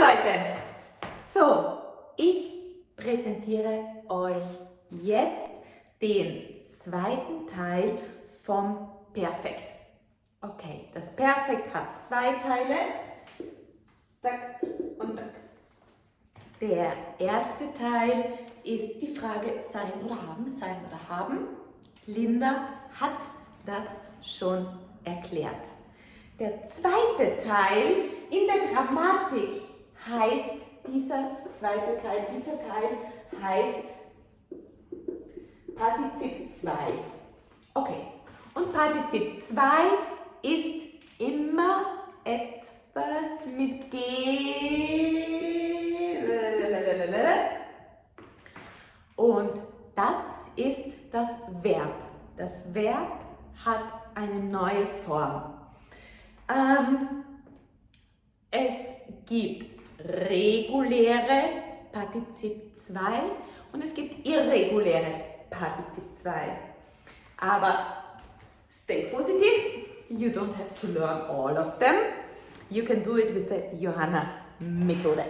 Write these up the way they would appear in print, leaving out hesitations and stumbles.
Leute, so, ich präsentiere euch jetzt den zweiten Teil vom Perfekt. Okay, das Perfekt hat zwei Teile. Zack und zack. Der erste Teil ist die Frage sein oder haben, sein oder haben. Linda hat das schon erklärt. Der zweite Teil in der Grammatik heißt, dieser Teil heißt Partizip 2. Okay, und Partizip 2 ist immer etwas mit G. Und das ist das Verb. Das Verb hat eine neue Form. Es gibt reguläre Partizip 2 und es gibt irreguläre Partizip 2. Aber stay positive, you don't have to learn all of them. You can do it with the Johanna Methode.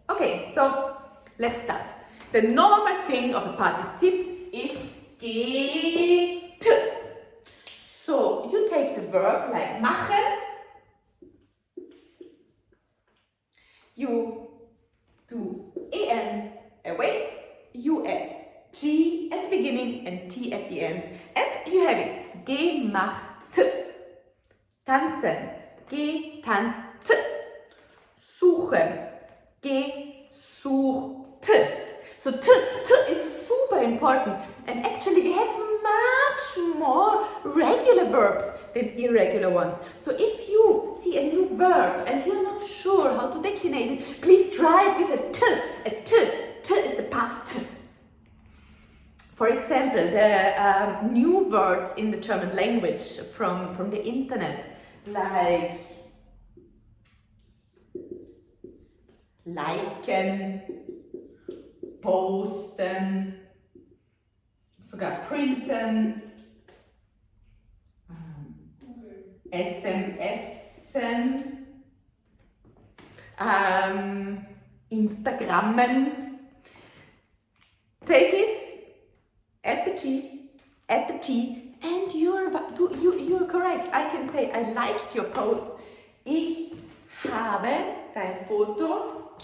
Okay, so let's start. The normal thing of a partizip is geht. So you take the verb like machen. You do en away, you add g at the beginning and t at the end. And you have it. Gemacht. Tanzen. Getanzt. Suchen. Gesucht. So t is super important. And actually we have much more regular verbs than irregular ones. So if you see a new verb and you're not sure how to declinate it, please try it with a t. A t. T is the past. For example, the new words in the German language from the internet, like liken, posten, sogar printen, SMSen, Instagrammen. Take it, add the G, add the T, and you're correct. I can say, I liked your post. Ich habe dein Foto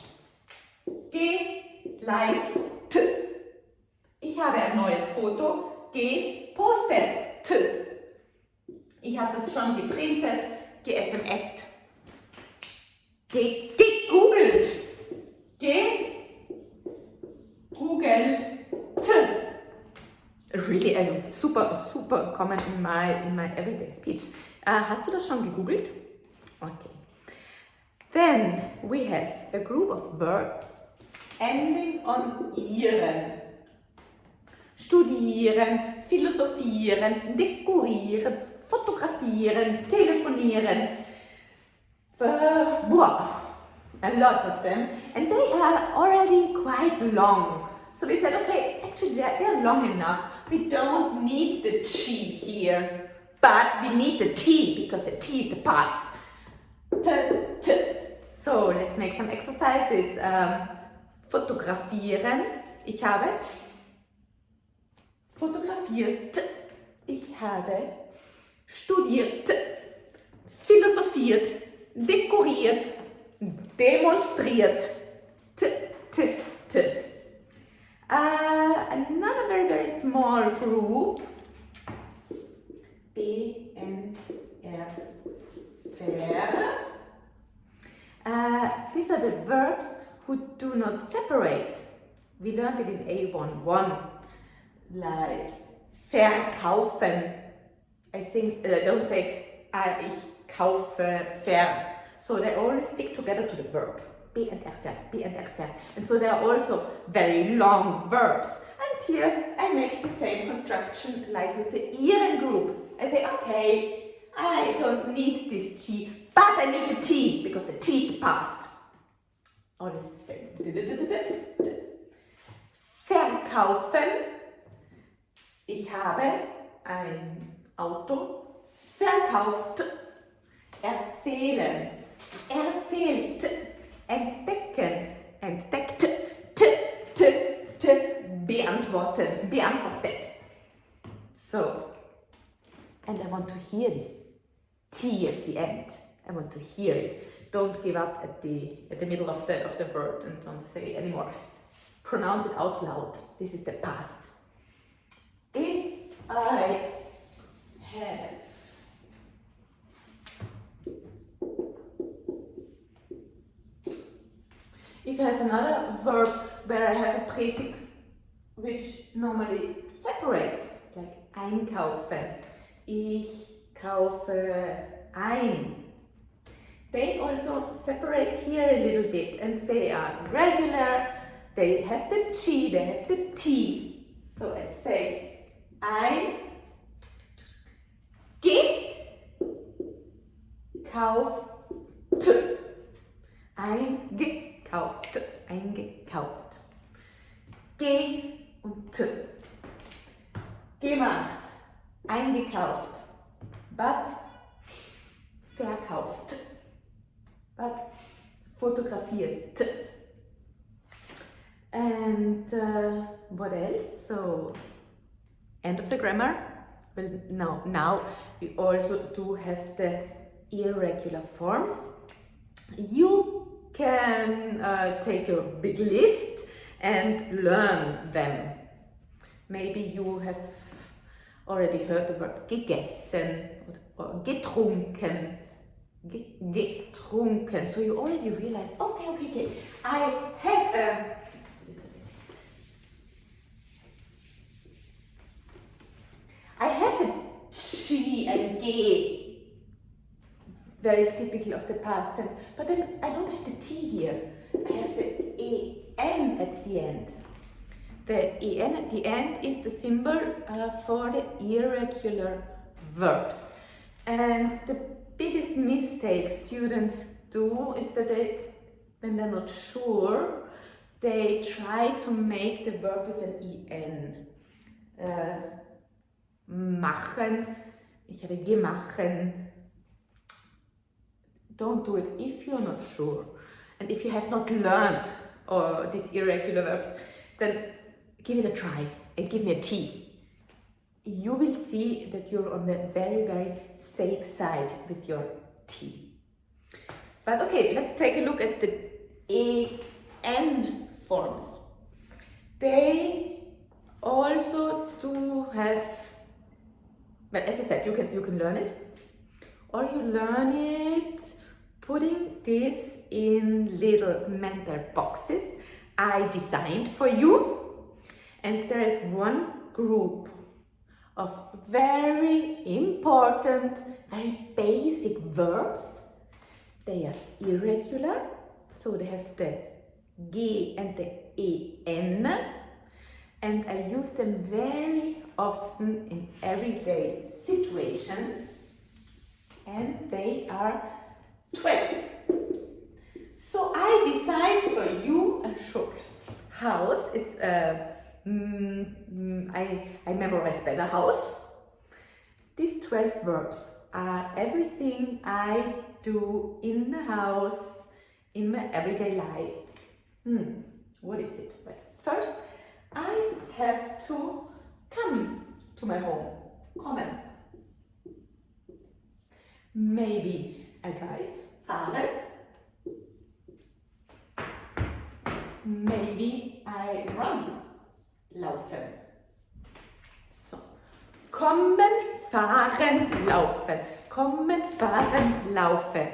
geliked. Ich habe ein neues Foto gepostet. Ich habe das schon geprintet, ge-SMSt, gegoogelt, gegoogelt. Really, also super common in my everyday speech. Hast du das schon gegoogelt? Okay. Then we have a group of verbs ending on ieren. Studieren, philosophieren, dekorieren, fotografieren, telefonieren. A lot of them. And they are already quite long. So we said, okay, actually they're long enough. We don't need the G here, but we need the T because the T is the past. T. So let's make some exercises. Fotografieren. Ich habe fotografiert. Ich habe studiert, philosophiert, dekoriert, demonstriert. T. Another very small group. B and R. Ver. These are the verbs who do not separate. We learned it in A11. Like verkaufen. I think, don't say ich kaufe ver. So they always stick together to the verb. B and R ver, B and R ver. And so they are also very long verbs. And here I make the same construction like with the ieren group. I say, okay, I don't need this G, but I need the T because the T is the past. Always the same. Verkaufen. Ich habe ein Auto verkauft. Erzählen. Erzählt. Entdecken. beantwortet. So, and I want to hear this T at the end. I want to hear it. Don't give up at the middle of the word and don't say it anymore. Pronounce it out loud. This is the past. If I have another verb where I have a prefix which normally separates, like einkaufen, ich kaufe ein. They also separate here a little bit and they are regular, they have the G, they have the T. So I say eingekauft, eingekauft. G und T. Gemacht, eingekauft, but verkauft, but fotografiert. And what else? So, end of the grammar. Well, now we also do have the irregular forms. You can take a big list and learn them. Maybe you have already heard the word gegessen or getrunken. Getrunken. So you already realize, okay. I have a G and G. Very typical of the past tense. But then I don't have the T here. I have the EN at the end. The EN at the end is the symbol for the irregular verbs. And the biggest mistake students do is that when they're not sure, they try to make the verb with an EN. Machen, ich habe gemachen. Don't do it if you're not sure. And if you have not learned these irregular verbs, then give it a try and give me a T. You will see that you're on the very, very safe side with your T. But okay, let's take a look at the AN forms. They also do have, well, as I said, you can learn it, or you learn it putting this in little mental boxes I designed for you. And there is one group of very important, very basic verbs. They are irregular, so they have the G and the EN, and I use them very often in everyday situations, and they are 12. So I designed for you a short house. It's I memorized by the house. These 12 verbs are everything I do in the house, in my everyday life. What is it? Well, first, I have to come to my home. Kommen. Maybe I drive, fahren. Maybe I run, laufen. So, kommen, fahren, laufen. Kommen, fahren, laufen.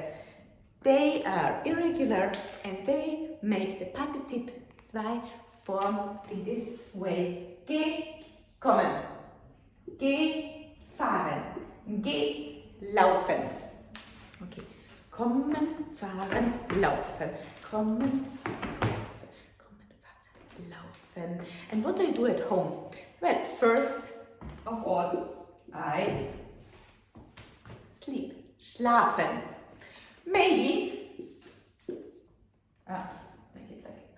They are irregular and they make the Partizip 2 form in this way. Geh, kommen. Geh, fahren. Geh, laufen. Okay. Kommen, fahren, laufen. Kommen, fahren, laufen. And what do I do at home? Well, first of all, I sleep. Schlafen. Maybe, let's make it like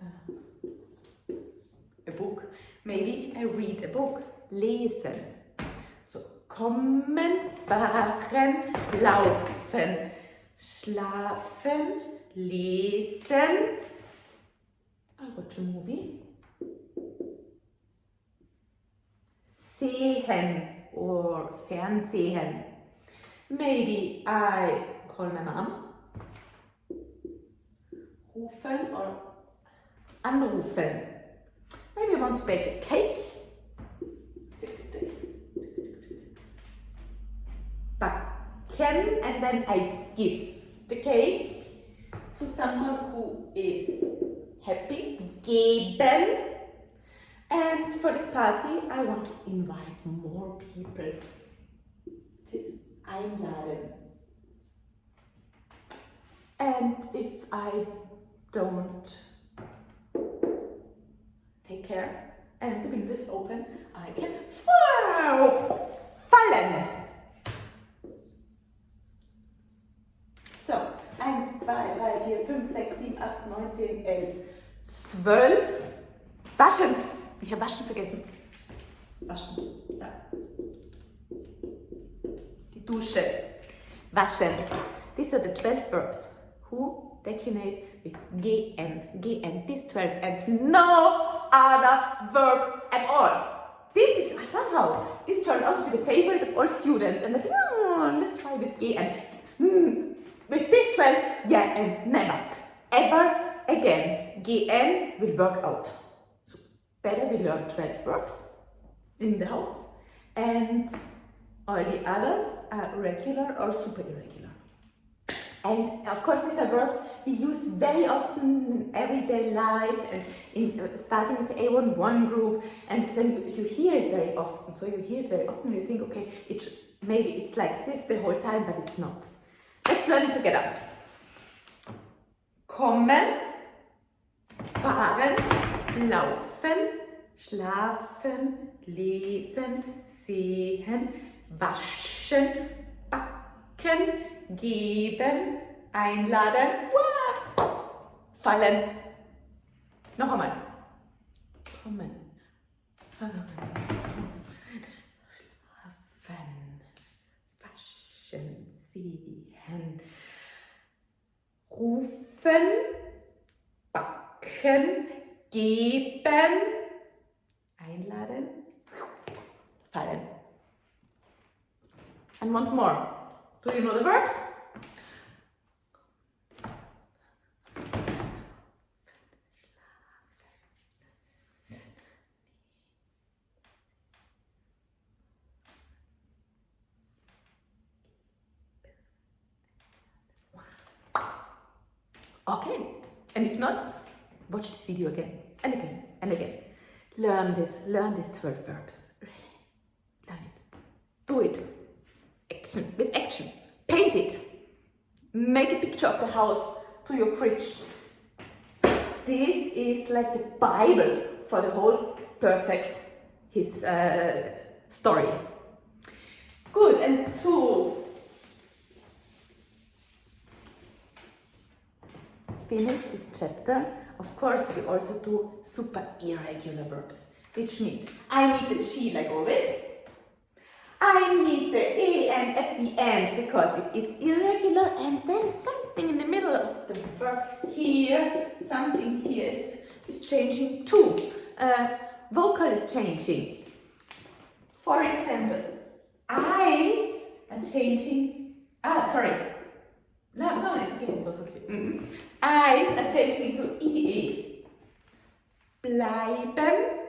a book. Maybe I read a book. Lesen. So, kommen, fahren, laufen. Schlafen, lesen. I watch a movie. sehen or Fernsehen. Maybe I call my mom. Rufen or anrufen. Maybe I want to bake a cake. Backen, and then I give the cake to someone who is happy. Geben. And for this party, I want to invite more people. This einladen. And if I don't take care and the window is open, I can fallen. So, 1, 2, 3, 4, 5, 6, 7, 8, 9, 10, 11, 12. Waschen. Ich habe waschen vergessen. Waschen. Da. Die Dusche. Waschen. These are the 12 verbs who declinate with gn. Gn, these 12 and no other verbs at all. This is somehow, this turned out to be the favorite of all students, and I think, let's try with gn. With these 12, yeah, and never, ever again, gn will work out. So better we learn 12 verbs in the house, and all the others are regular or super irregular. And of course, these are verbs we use very often in everyday life, and starting with the A11 group, and then you hear it very often. So you hear it very often, and you think, okay, maybe it's like this the whole time, but it's not. Let's learn it together. Kommen, fahren, laufen, schlafen, lesen, sehen, waschen, backen, geben, einladen, fallen. Noch einmal. Kommen, fahren, schlafen, waschen, sehen, rufen, backen, geben, einladen, fallen. And once more. Do you know the verbs? Okay, and if not, watch this video again and again and again. Learn these 12 verbs. Learn it. Do it. Action, with action. Paint it. Make a picture of the house to your fridge. This is like the Bible for the whole Perfekt, his story. Good, and to finish this chapter, of course, we also do super irregular verbs, which means I need the G like always. I need the en at the end because it is irregular, and then something in the middle of the verb here, something here is changing too. Vocal is changing. For example, eyes are changing. No, it's okay. It was okay. Eyes are changing to EE. Bleiben,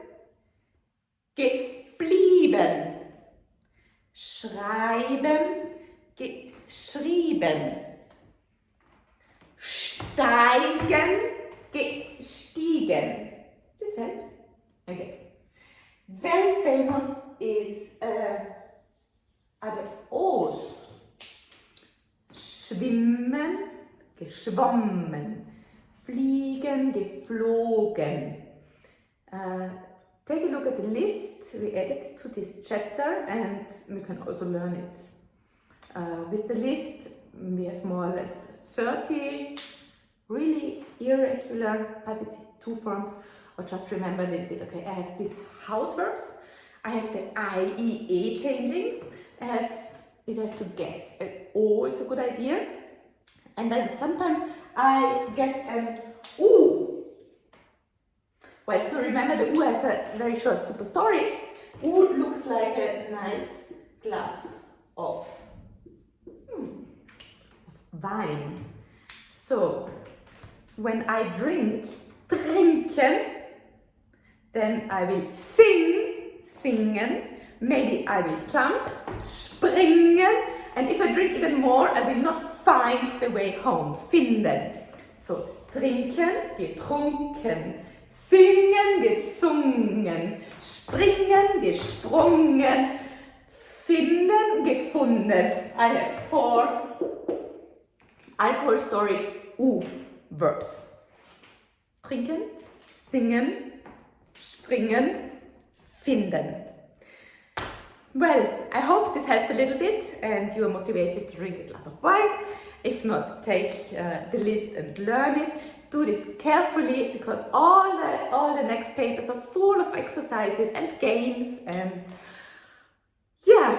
geblieben. Schreiben, geschrieben. Steigen, gestiegen. This helps, I guess. Very famous are the O's. Schwimmen, geschwommen. Fliegen, geflogen. Take a look at the list we added to this chapter, and we can also learn it. With the list, we have more or less 30 really irregular Partizip 2 forms. Or just remember a little bit, okay, I have these house verbs, I have the IEA changings, if I have to guess, an O is a good idea, and then sometimes I get an U. Well, to remember the U, I have a very short super story. looks like a nice glass of wine. So, when I drink, trinken, then I will singen, maybe I will jump, springen, and if I drink even more, I will not find the way home, finden. So, trinken, getrunken, singen, gesungen, springen, gesprungen, finden, gefunden. I have 4 alcohol story verbs. Trinken, singen, springen, finden. Well, I hope this helped a little bit and you are motivated to drink a glass of wine. If not, take the list and learn it. Do this carefully because all the next papers are full of exercises and games, and yeah,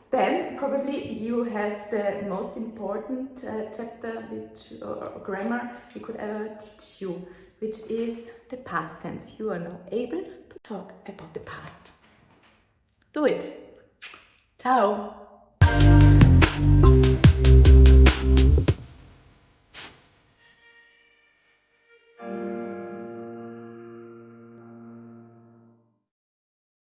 then probably you have the most important chapter or grammar we could ever teach you, which is the past tense. You are now able to talk about the past. Do it. Ciao.